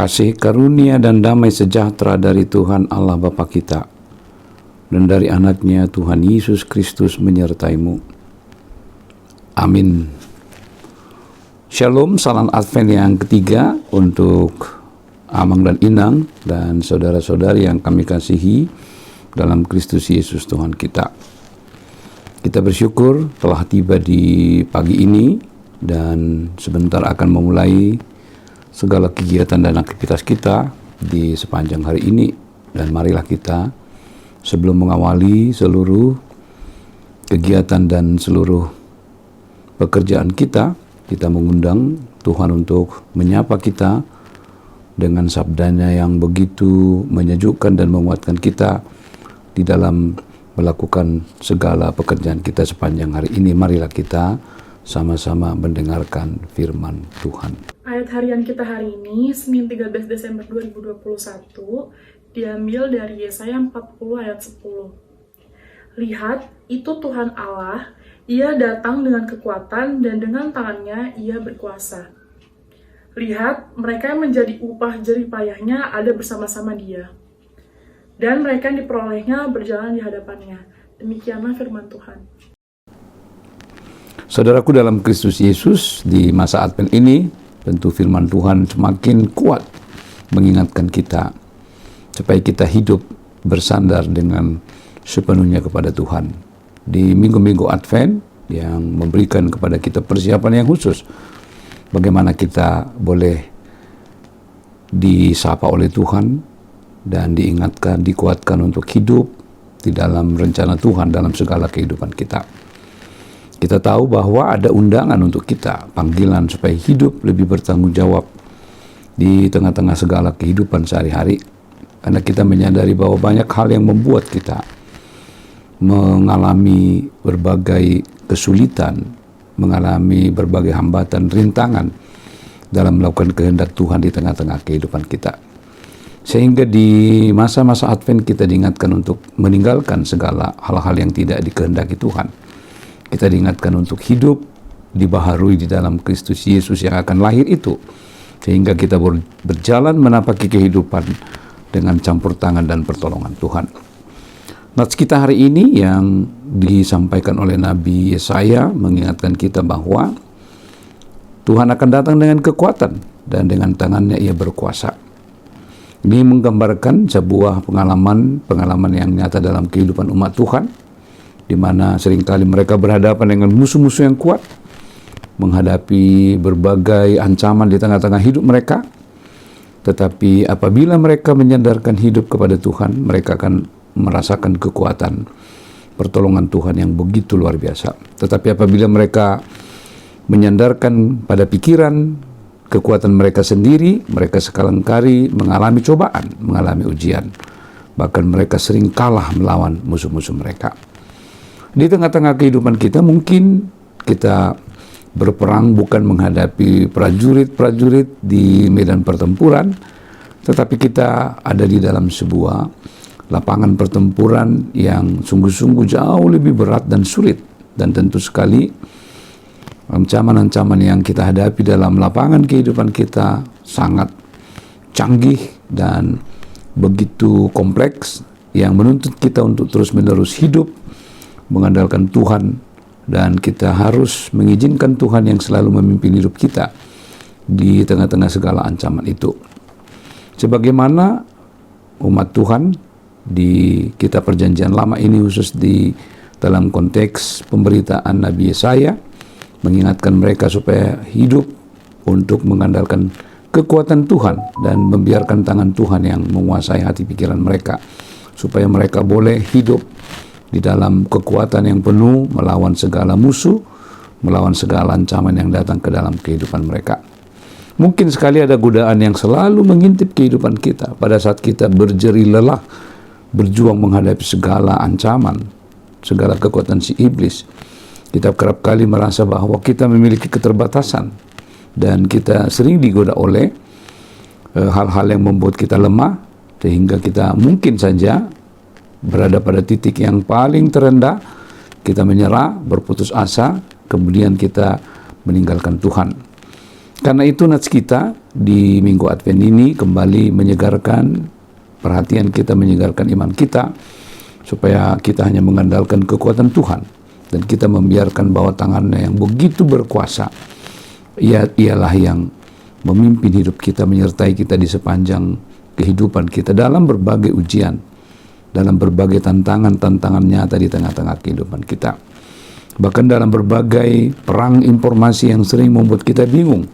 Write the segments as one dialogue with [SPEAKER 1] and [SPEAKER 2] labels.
[SPEAKER 1] Kasih karunia dan damai sejahtera dari Tuhan Allah Bapa kita dan dari anaknya Tuhan Yesus Kristus menyertaimu. Amin. Shalom, salam Advent yang ketiga untuk Amang dan Inang dan saudara-saudari yang kami kasihi dalam Kristus Yesus Tuhan kita. Kita bersyukur telah tiba di pagi ini dan sebentar akan memulai segala kegiatan dan aktivitas kita di sepanjang hari ini. Dan marilah kita sebelum mengawali seluruh kegiatan dan seluruh pekerjaan kita mengundang Tuhan untuk menyapa kita dengan sabdanya yang begitu menyejukkan dan menguatkan kita di dalam melakukan segala pekerjaan kita sepanjang hari ini. Marilah kita sama-sama mendengarkan firman Tuhan.
[SPEAKER 2] Ayat harian kita hari ini, Senin 13 Desember 2021, diambil dari Yesaya 40 ayat 10. Lihat, itu Tuhan Allah, Ia datang dengan kekuatan dan dengan tangannya Ia berkuasa. Lihat, mereka yang menjadi upah jerih payahnya ada bersama-sama Dia. Dan mereka yang diperolehnya berjalan di hadapannya. Demikianlah firman Tuhan.
[SPEAKER 1] Saudaraku dalam Kristus Yesus, di masa Advent ini, tentu firman Tuhan semakin kuat mengingatkan kita supaya kita hidup bersandar dengan sepenuhnya kepada Tuhan. Di minggu-minggu Advent yang memberikan kepada kita persiapan yang khusus, bagaimana kita boleh disapa oleh Tuhan dan diingatkan, dikuatkan untuk hidup di dalam rencana Tuhan dalam segala kehidupan kita. Kita tahu bahwa ada undangan untuk kita, panggilan supaya hidup lebih bertanggung jawab di tengah-tengah segala kehidupan sehari-hari. Karena kita menyadari bahwa banyak hal yang membuat kita mengalami berbagai kesulitan, mengalami berbagai hambatan, rintangan dalam melakukan kehendak Tuhan di tengah-tengah kehidupan kita. Sehingga di masa-masa Advent kita diingatkan untuk meninggalkan segala hal-hal yang tidak dikehendaki Tuhan. Kita diingatkan untuk hidup dibaharui di dalam Kristus Yesus yang akan lahir itu, sehingga kita berjalan menapaki kehidupan dengan campur tangan dan pertolongan Tuhan. Nats kita hari ini yang disampaikan oleh Nabi Yesaya mengingatkan kita bahwa Tuhan akan datang dengan kekuatan dan dengan tangannya Ia berkuasa. Ini menggambarkan sebuah pengalaman yang nyata dalam kehidupan umat Tuhan, di mana seringkali mereka berhadapan dengan musuh-musuh yang kuat, menghadapi berbagai ancaman di tengah-tengah hidup mereka. Tetapi apabila mereka menyandarkan hidup kepada Tuhan, mereka akan merasakan kekuatan pertolongan Tuhan yang begitu luar biasa. Tetapi apabila mereka menyandarkan pada pikiran, kekuatan mereka sendiri, mereka sekalangkali mengalami cobaan, mengalami ujian. Bahkan mereka sering kalah melawan musuh-musuh mereka. Di tengah-tengah kehidupan kita mungkin kita berperang bukan menghadapi prajurit-prajurit di medan pertempuran, tetapi kita ada di dalam sebuah lapangan pertempuran yang sungguh-sungguh jauh lebih berat dan sulit. Dan tentu sekali ancaman-ancaman yang kita hadapi dalam lapangan kehidupan kita sangat canggih dan begitu kompleks yang menuntut kita untuk terus-menerus hidup mengandalkan Tuhan, dan kita harus mengizinkan Tuhan yang selalu memimpin hidup kita di tengah-tengah segala ancaman itu. Sebagaimana umat Tuhan di kitab perjanjian lama ini, khusus di dalam konteks pemberitaan Nabi Yesaya, mengingatkan mereka supaya hidup untuk mengandalkan kekuatan Tuhan dan membiarkan tangan Tuhan yang menguasai hati pikiran mereka, supaya mereka boleh hidup di dalam kekuatan yang penuh melawan segala musuh, melawan segala ancaman yang datang ke dalam kehidupan mereka. Mungkin sekali ada godaan yang selalu mengintip kehidupan kita pada saat kita berjeri lelah, berjuang menghadapi segala ancaman, segala kekuatan si iblis. Kita kerap kali merasa bahwa kita memiliki keterbatasan dan kita sering digoda oleh hal-hal yang membuat kita lemah, sehingga kita mungkin saja berada pada titik yang paling terendah, kita menyerah, berputus asa, kemudian kita meninggalkan Tuhan. Karena itu nats kita di Minggu Advent ini kembali menyegarkan perhatian kita, menyegarkan iman kita, supaya kita hanya mengandalkan kekuatan Tuhan dan kita membiarkan bahwa tangannya yang begitu berkuasa, ialah yang memimpin hidup kita, menyertai kita di sepanjang kehidupan kita dalam berbagai ujian, dalam berbagai tantangan nyata di tengah-tengah kehidupan kita. Bahkan dalam berbagai perang informasi yang sering membuat kita bingung,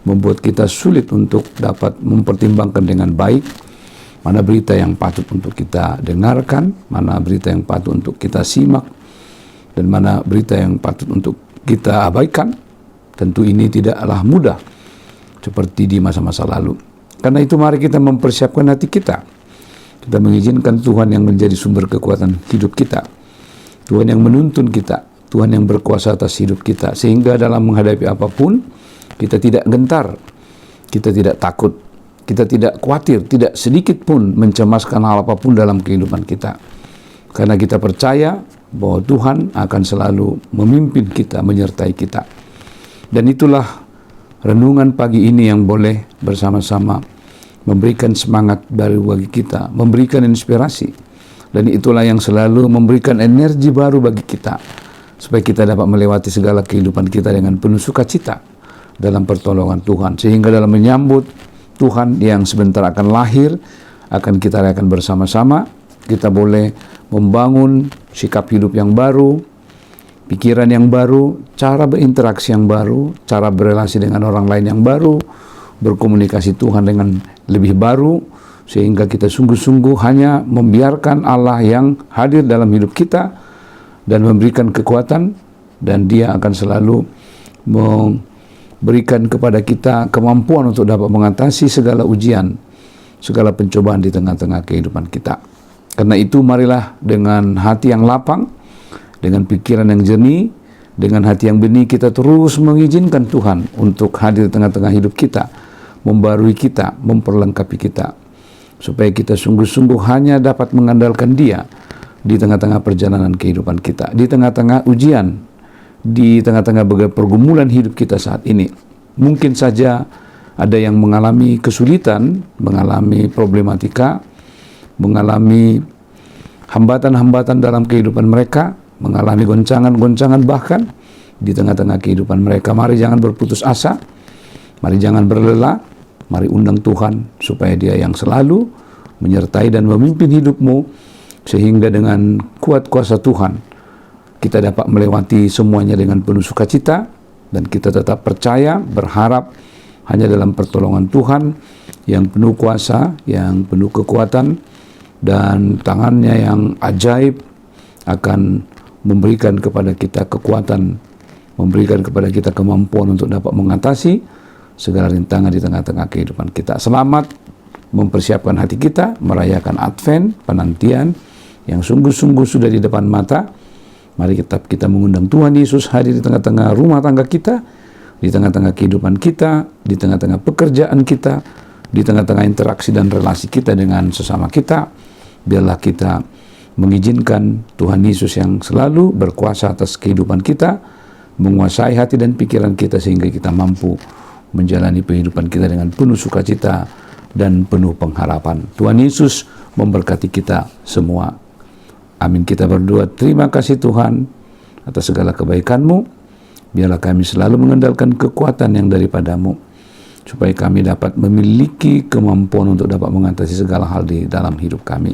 [SPEAKER 1] membuat kita sulit untuk dapat mempertimbangkan dengan baik mana berita yang patut untuk kita dengarkan, mana berita yang patut untuk kita simak, dan mana berita yang patut untuk kita abaikan. Tentu ini tidaklah mudah seperti di masa-masa lalu. Karena itu mari kita mempersiapkan hati kita. Kita mengizinkan Tuhan yang menjadi sumber kekuatan hidup kita, Tuhan yang menuntun kita, Tuhan yang berkuasa atas hidup kita, sehingga dalam menghadapi apapun kita tidak gentar, kita tidak takut, kita tidak khawatir, tidak sedikit pun mencemaskan hal apapun dalam kehidupan kita. Karena kita percaya bahwa Tuhan akan selalu memimpin kita, menyertai kita. Dan itulah renungan pagi ini yang boleh bersama-sama memberikan semangat baru bagi kita, memberikan inspirasi. Dan itulah yang selalu memberikan energi baru bagi kita, supaya kita dapat melewati segala kehidupan kita dengan penuh sukacita dalam pertolongan Tuhan, sehingga dalam menyambut Tuhan yang sebentar akan lahir, akan kita rayakan bersama-sama, kita boleh membangun sikap hidup yang baru, pikiran yang baru, cara berinteraksi yang baru, cara berrelasi dengan orang lain yang baru, berkomunikasi Tuhan dengan lebih baru, sehingga kita sungguh-sungguh hanya membiarkan Allah yang hadir dalam hidup kita dan memberikan kekuatan, dan Dia akan selalu berikan kepada kita kemampuan untuk dapat mengatasi segala ujian, segala pencobaan di tengah-tengah kehidupan kita. Karena itu marilah dengan hati yang lapang, dengan pikiran yang jernih, dengan hati yang benih, kita terus mengizinkan Tuhan untuk hadir di tengah-tengah hidup kita, membarui kita, memperlengkapi kita, supaya kita sungguh-sungguh hanya dapat mengandalkan Dia di tengah-tengah perjalanan kehidupan kita, di tengah-tengah ujian, di tengah-tengah pergumulan hidup kita saat ini. Mungkin saja ada yang mengalami kesulitan, mengalami problematika, mengalami hambatan-hambatan dalam kehidupan mereka, mengalami goncangan-goncangan bahkan di tengah-tengah kehidupan mereka. Mari jangan berputus asa, mari jangan berlelah, mari undang Tuhan supaya Dia yang selalu menyertai dan memimpin hidupmu, sehingga dengan kuat kuasa Tuhan kita dapat melewati semuanya dengan penuh sukacita, dan kita tetap percaya, berharap hanya dalam pertolongan Tuhan yang penuh kuasa, yang penuh kekuatan, dan tangannya yang ajaib akan memberikan kepada kita kekuatan, memberikan kepada kita kemampuan untuk dapat mengatasi segala rintangan di tengah-tengah kehidupan kita. Selamat mempersiapkan hati kita, merayakan Advent, penantian yang sungguh-sungguh sudah di depan mata. Mari kita mengundang Tuhan Yesus hadir di tengah-tengah rumah tangga kita, di tengah-tengah kehidupan kita, di tengah-tengah pekerjaan kita, di tengah-tengah interaksi dan relasi kita dengan sesama kita. Biarlah kita mengizinkan Tuhan Yesus yang selalu berkuasa atas kehidupan kita, menguasai hati dan pikiran kita, sehingga kita mampu menjalani kehidupan kita dengan penuh sukacita dan penuh pengharapan. Tuhan Yesus memberkati kita semua. Amin. Kita berdoa, terima kasih Tuhan atas segala kebaikan-Mu. Biarlah kami selalu mengandalkan kekuatan yang daripada-Mu, supaya kami dapat memiliki kemampuan untuk dapat mengatasi segala hal di dalam hidup kami.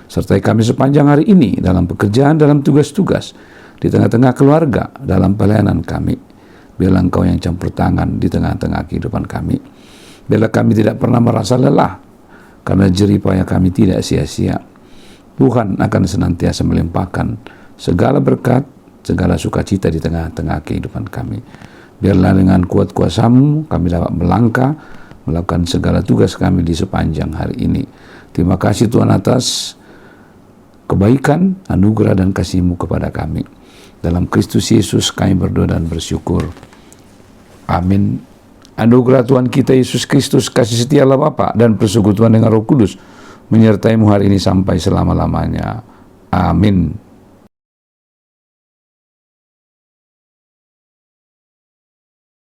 [SPEAKER 1] Sertai kami sepanjang hari ini dalam pekerjaan, dalam tugas-tugas, di tengah-tengah keluarga, dalam pelayanan kami. Biarlah Engkau yang campur tangan di tengah-tengah kehidupan kami. Biarlah kami tidak pernah merasa lelah, karena jerih payah kami tidak sia-sia. Tuhan akan senantiasa melimpahkan segala berkat, segala sukacita di tengah-tengah kehidupan kami. Biarlah dengan kuat kuasa-Mu kami dapat melangkah, melakukan segala tugas kami di sepanjang hari ini. Terima kasih Tuhan atas kebaikan, anugerah dan kasih-Mu kepada kami. Dalam Kristus Yesus kami berdoa dan bersyukur. Amin. Anugerah Tuhan kita Yesus Kristus, kasih setia Allah Bapa dan persekutuan dengan Roh Kudus menyertai-Mu hari ini sampai selama-lamanya. Amin.